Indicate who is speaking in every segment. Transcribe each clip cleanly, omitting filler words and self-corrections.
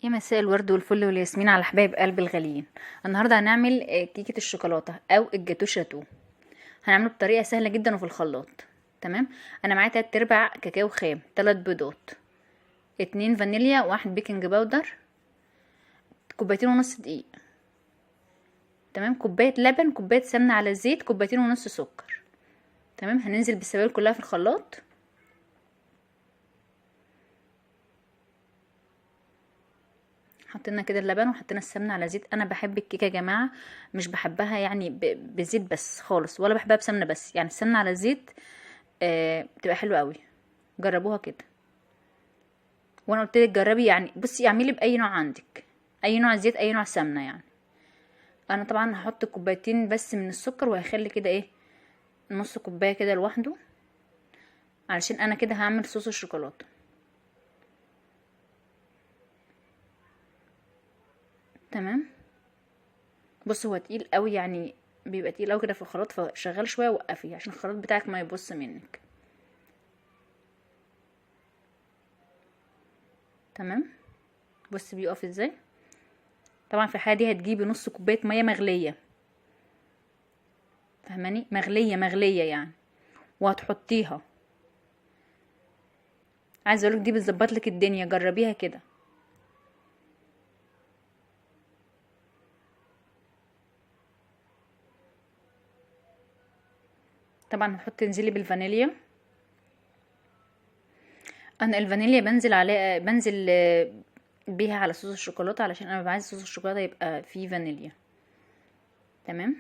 Speaker 1: يا مساء الورد والفل والياسمين على حبايب قلب الغاليين. النهارده هنعمل كيكه الشوكولاته او الجاتو شاتو. هنعمله بطريقه سهله جدا وفي الخلاط. تمام. انا معايا 3/4 كاكاو خام، 3 بيضات، 2 فانيليا، 1 بيكنج باودر، كوبايتين ونص دقيق. تمام. كوبايه لبن، كوبايه سمنه على زيت، كوبايتين ونص سكر. تمام. هننزل بالسوائل كلها في الخلاط. حطينا كده اللبن وحطينا السمنه على زيت. انا بحب الكيكه يا جماعه، مش بحبها يعني بزيت بس خالص، ولا بحبها بسمنه بس، يعني السمنه على زيت بتبقى حلوه قوي. جربوها كده. وانا قلت لك جربي، يعني بصي اعملي باي نوع عندك، اي نوع زيت اي نوع سمنه يعني. انا طبعا هحط كوبايتين بس من السكر، وهخلي كده ايه، نص كوبايه كده لوحده، علشان انا كده هعمل صوص الشوكولاته. تمام. بص هو تقيل قوي، يعني بيبقى تقيل قوي كده في الخلاط، فشغال شويه وقفي عشان الخلاط بتاعك ما يبص منك. تمام. بص بيقف ازاي. طبعا في الحاله دي هتجيبي نص كوبايه ميه مغليه، فاهماني، مغليه مغليه يعني، وهتحطيها. عايزه اقولك دي بتظبط لك الدنيا، جربيها كده. طبعا هحط تنزلي بالفانيليا. انا الفانيليا بنزل عليه، بنزل بيها على صوص الشوكولاته، علشان انا ببقى عايزه صوص الشوكولاته يبقى فيه فانيليا. تمام.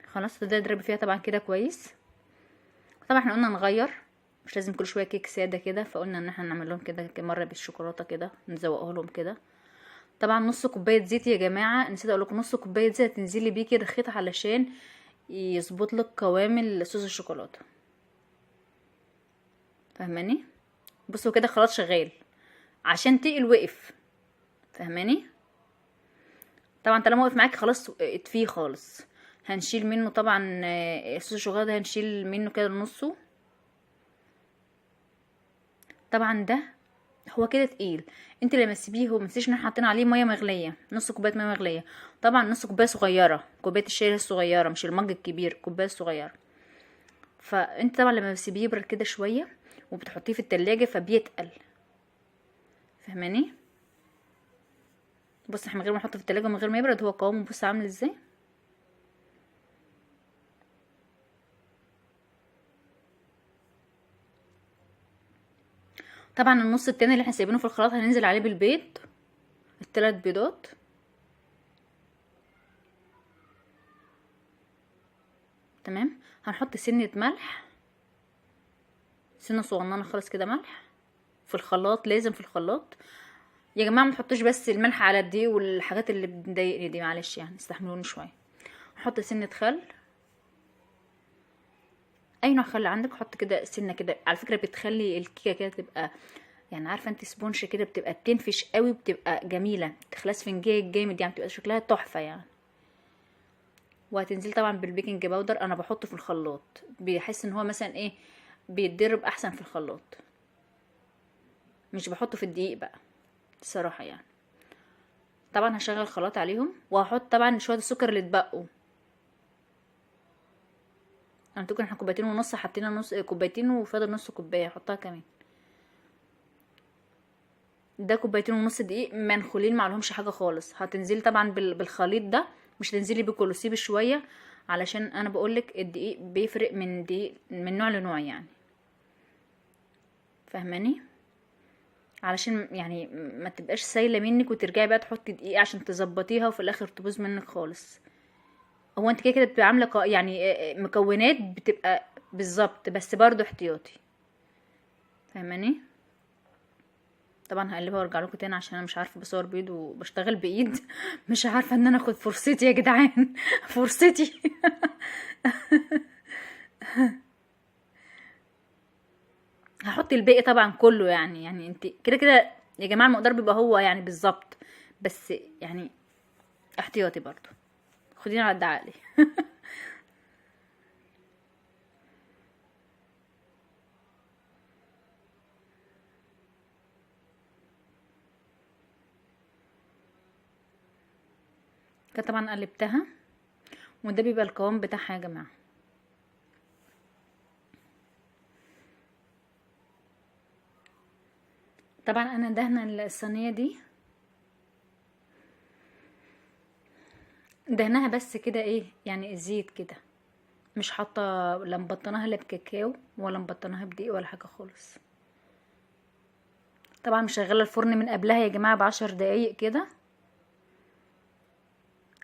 Speaker 1: خلاص تبداي تضربي فيها طبعا كده كويس. طبعا احنا قلنا نغير، مش لازم كل شويه كيك ساده كده، فقلنا ان احنا نعمل لهم كده مره بالشوكولاته كده، نزوقه لهم كده. طبعا نص كوبايه زيت يا جماعه، نسيت اقول لكم، نص كوبايه زيت تنزلي بيه كده خيط، علشان يظبط لك قوام صوص الشوكولاته. فاهماني. بصوا كده خلاص شغال، عشان تقل وقف. فاهماني. طبعا طالما وقف معاكي خلاص اطفيه خالص. هنشيل منه طبعا صوص الشوكولاته ده، هنشيل منه كده نصه. طبعا ده هو كده تقيل. انت لما تسيبيه، هو متنسيش ان احنا حاطين عليه ميه مغليه، نص كوبايه ميه مغليه. طبعا نص كوبايه صغيره، كوبايه الشاي الصغيره، مش المج الكبير، كوبايه صغيره. فانت طبعا لما بتسيبيه يبرد كده شويه وبتحطيه في التلاجة فبيتقل. فاهماني. بص احنا من غير ما نحطه في التلاجة ومن غير ما يبرد، هو قوامه بص عامل ازاي. طبعا النص التاني اللي احنا سايبينه في الخلاط هننزل عليه بالبيض، الثلاث بيضات. تمام. هنحط سنة ملح، سنة صغننة خالص كده ملح في الخلاط، لازم في الخلاط يا جماعة. ما تحطوش بس الملح على الدقيق والحاجات اللي بتضايقني دي، معلش يعني استحملوني شوية. هحط سنة خل، اي نوع خل عندك حط كده سنة كده، على فكرة بتخلي الكيكة كده تبقى، يعني عارفة انت سبونش كده، بتبقى بتنفش قوي، بتبقى جميلة، تخلص فنجان جامد يعني، بتبقى شكلها تحفة يعني. وهتنزل طبعا بالبيكنج باودر، انا بحطه في الخلاط، بحس ان هو مثلا ايه، بيتضرب احسن في الخلاط، مش بحطه في الدقيق بقى الصراحه يعني. طبعا هشغل الخلاط عليهم، وهحط طبعا شويه السكر اللي اتبقوا. انا ممكن احنا كوبايتين ونص، حطينا نص كوبايتين وفاضل نص كوبايه، احطها كمان. ده كوبايتين ونص دقيق منخولين، معلهمش حاجه خالص. هتنزلي طبعا بالخليط ده، مش تنزلي بكله، سيبي شويه، علشان انا بقولك الدقيق بيفرق من دقيق من نوع لنوع يعني. فاهماني. علشان يعني ما تبقاش سايله منك وترجعي بقى تحطي دقيق عشان تظبطيها وفي الاخر تبوظ منك خالص. هو انت كده كده بتبقى عامله يعني مكونات بتبقى بالظبط، بس برضو احتياطي. فاهماني. طبعا هقلبها وارجع لكم تاني، عشان انا مش عارفه بصور بايد وبشتغل بايد مش عارفه ان انا اخد فرصتي يا جدعان فرصتي هحط الباقي طبعا كله، يعني انت كده كده يا جماعه، المقدار بيبقى هو يعني بالظبط، بس يعني احتياطي برضو. خديني على الدعالي. كده طبعا قلبتها، وده بيبقى القوام بتاعها يا جماعه. طبعا انا دهنه الصينيه دي، دهنها بس كده ايه يعني الزيت كده، مش حاطه لا مبطناها لا بكاكاو ولا مبطناها بدقيق ولا حاجه خالص. طبعا مشغله الفرن من قبلها يا جماعه ب10 دقايق كده،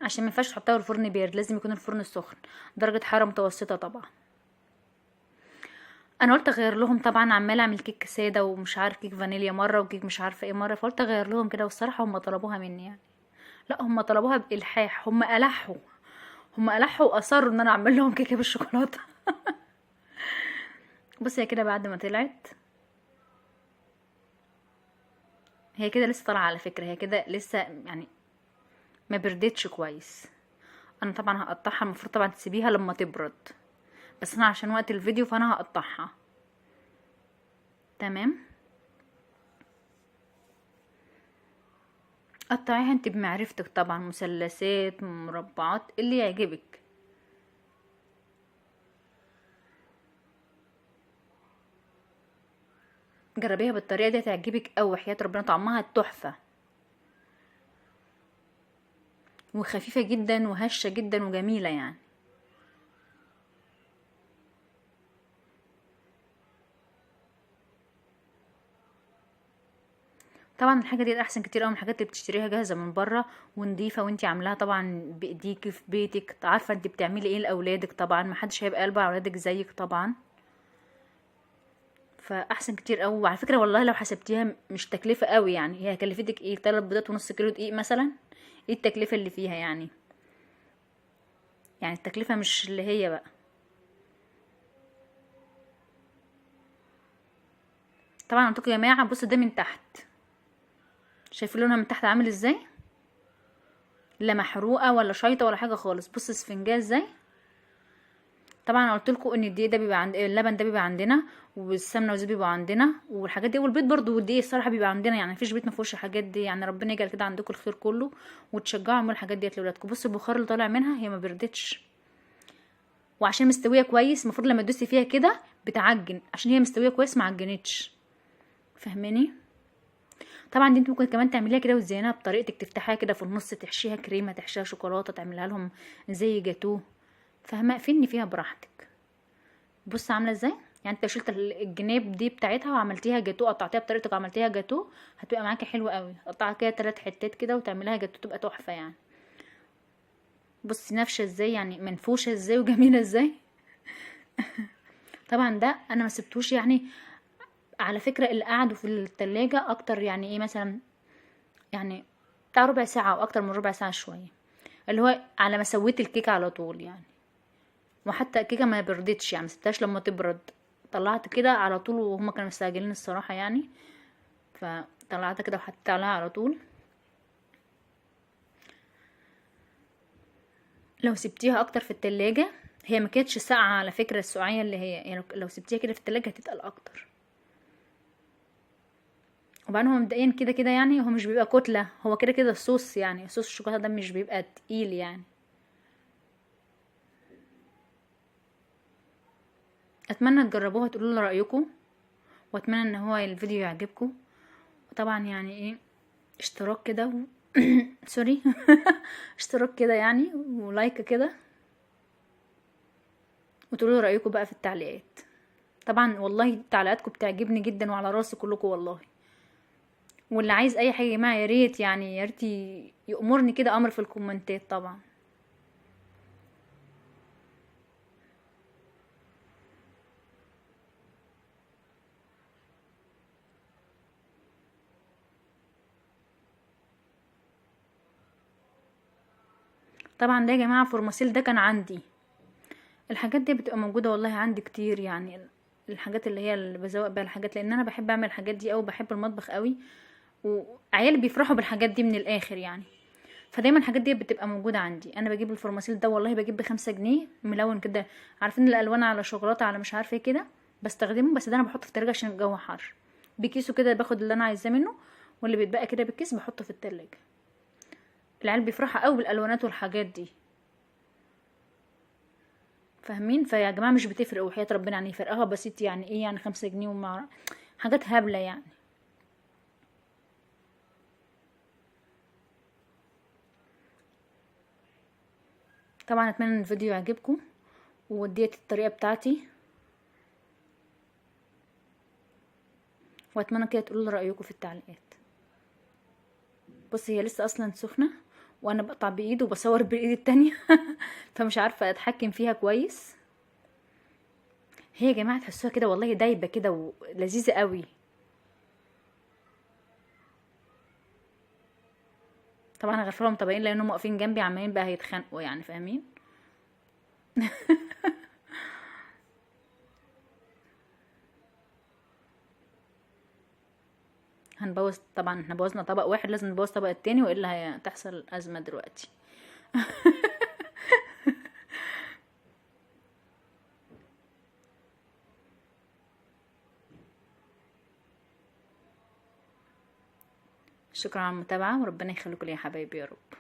Speaker 1: عشان ما ينفعش تحطها في الفرن بارد، لازم يكون الفرن سخن درجه حراره متوسطه طبعا. انا قلت اغير لهم، طبعا عماله اعمل كيك ساده ومش عارف كيك فانيليا مره وكيك مش عارفه ايه مره، فقلت اغير لهم كده، والصراحه هم طلبوها مني يعني. لا هم طلبوها بالحاح، هم الحوا واصروا ان انا اعمل لهم كيكه بالشوكولاته. بصي هي كده بعد ما طلعت، هي كده لسه طالعه على فكره، هي كده لسه يعني ما بردتش كويس. انا طبعا هقطعها، المفروض طبعا تسيبيها لما تبرد، بس انا عشان وقت الفيديو فانا هقطعها. تمام، قطعيها انت بمعرفتك طبعا، مثلثات مربعات اللي يعجبك. جربيها بالطريقه دي هتعجبك قوي، وحياة ربنا طعمها تحفه، وخفيفه جدا وهشه جدا وجميله يعني. طبعا الحاجه دي احسن كتير قوي من الحاجات اللي بتشتريها جاهزه من بره ونضيفه، وانتي عاملاها طبعا بايديكي في بيتك، عارفه انت بتعملي ايه لاولادك، طبعا محدش هيبقى قلبه على اولادك زيك طبعا، فاحسن كتير قوي. وعلى فكره والله لو حسبتيها مش تكلفه قوي يعني، هي كلفتك ايه 3 بيضات ونص كيلو دقيق مثلا، ايه التكلفه اللي فيها يعني؟ يعني التكلفه مش اللي هي بقى. طبعا قلت لكم يا جماعه بصوا ده من تحت، شايفين لونها من تحت عامل ازاي؟ لا محروقه ولا شايطه ولا حاجه خالص، بص اسفنجاه ازاي. طبعا انا قلت لكم ان الدقيق ده بيبقى عند اللبن ده بيبقى عندنا، والسمنه والزيت بيبقوا عندنا، والحاجات دي والبيض برضو والدقيق الصراحه بيبقى عندنا، يعني مفيش بيت ما فيهوش الحاجات دي يعني، ربنا يجعل كده عندكم الخير كله، وتشجعوا اعملوا الحاجات ديت لاولادكم. بصوا البخار اللي طالع منها هي ما بردتش، وعشان مستويه كويس المفروض لما تدوسي فيها كده بتعجن، عشان هي مستويه كويس ما عجنتش، فاهماني؟ طبعا دي انت ممكن كمان تعمليها كده وتزينها بطريقتك، تفتحيها كده في النص تحشيها كريمه، تحشيها شوكولاته، تعملها لهم زي جاتوه، فاهمه؟ فيني فيها براحتك. بص عامله ازاي، يعني انت لو شلت الجناب دي بتاعتها وعملتيها جاتوه، قطعتيها بطريقتك وعملتيها جاتوه، هتبقى معاكي حلوه قوي. قطعها كده 3 حتات كده وتعمليها جاتوه تبقى تحفه يعني. بصي نافشه ازاي يعني، منفوشه ازاي وجميله ازاي. طبعا ده انا ما سبتوش يعني، على فكره اللي قعدوا في التلاجة اكتر يعني ايه مثلا، يعني بتاع ربع ساعه او اكتر من ربع ساعه شويه، اللي هو على ما سويت الكيكه على طول يعني. وحتى الكيكه ما بردتش يعني، مسبتهاش لما تبرد، طلعت كده على طول، وهما كانوا مستعجلين الصراحه يعني، فطلعتها كده وحطيت عليها على طول. لو سبتيها اكتر في التلاجة، هي ما كانتش ساقعه على فكره، السقعيه اللي هي يعني لو سبتيها كده في التلاجة هتتقل اكتر. وبعدين هو مبدئيا كده كده يعني، هو مش بيبقى كتله، هو كده كده الصوص يعني، صوص الشوكولاته ده مش بيبقى تقيل يعني. اتمنى تجربوها تقولوا لي رايكم، واتمنى ان هو الفيديو يعجبكم. وطبعا يعني ايه اشتراك كده سوري اشتراك كده يعني، ولايك كده، وتقولوا لي رايكم بقى في التعليقات. طبعا والله تعليقاتكم بتعجبني جدا وعلى راسي كلكم والله. واللي عايز اي حاجه يا جماعه يا ريت يعني، يا ريت يامرني كده امر في الكومنتات طبعا. طبعا ده يا جماعه فورماسيل ده كان عندي، الحاجات دي بتبقى موجوده والله عندي كتير يعني، الحاجات اللي هي اللي بزوق بيها الحاجات، لان انا بحب اعمل الحاجات دي قوي، بحب المطبخ قوي، وعيالي بيفرحوا بالحاجات دي من الاخر يعني. فدايما الحاجات دي بتبقى موجوده عندي. انا بجيب الفورماسيل ده والله بجيب ب5 جنيه ملون كده، عارفين الالوان على شوكولاته على مش عارفه ايه كده، بستخدمه. بس ده انا بحطه في التلاجة عشان الجو حر. بكيسه كده باخد اللي انا عايزاه منه، واللي بيتبقى كده بالكيس بحطه في التلاجة. العيال بيفرحوا قوي بالالوانات والحاجات دي، فاهمين؟ فيا جماعه مش بتفرق وحياة ربنا، يعني فرقها بسيط. يعني ايه يعني 5 جنيه ومع حاجات هبله يعني. طبعا اتمنى ان الفيديو يعجبكم، وديت الطريقه بتاعتي، واتمنى كده تقولوا لي رايكم في التعليقات. بصي هي لسه اصلا سخنه، وانا بقطع بايد وبصور بالايد التانية فمش عارفه اتحكم فيها كويس. هي يا جماعه تحسوها كده والله دايبه كده ولذيذه قوي. طبعا انا غفلهم طبقين لانهم واقفين جنبي عمالين بقى هيتخانقوا يعني، فاهمين؟ هنبوظ طبعا، احنا بوظنا طبق واحد لازم نبوظ طبق التاني، والا هتحصل ازمه دلوقتي. شكرا على المتابعه، وربنا يخليكم لي يا حبايبي يا رب.